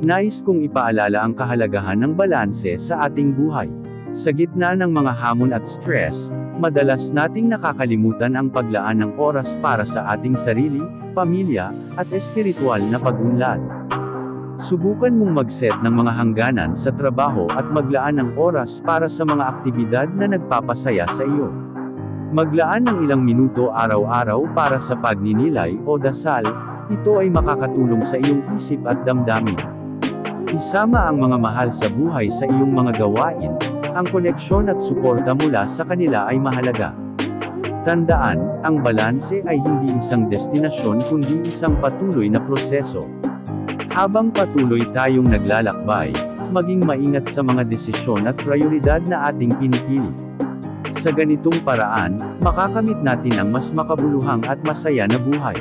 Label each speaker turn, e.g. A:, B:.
A: Nais kong ipaalala ang kahalagahan ng balanse sa ating buhay. Sa gitna ng mga hamon at stress, madalas nating nakakalimutan ang paglaan ng oras para sa ating sarili, pamilya, at espiritual na pag-unlad. Subukan mong mag-set ng mga hangganan sa trabaho at maglaan ng oras para sa mga aktibidad na nagpapasaya sa iyo. Maglaan ng ilang minuto araw-araw para sa pagninilay o dasal, ito ay makakatulong sa iyong isip at damdamin. Isama ang mga mahal sa buhay sa iyong mga gawain, ang koneksyon at suporta mula sa kanila ay mahalaga. Tandaan, ang balanse ay hindi isang destinasyon kundi isang patuloy na proseso. Habang patuloy tayong naglalakbay, maging maingat sa mga desisyon at prioridad na ating pinipili. Sa ganitong paraan, makakamit natin ang mas makabuluhang at masaya na buhay.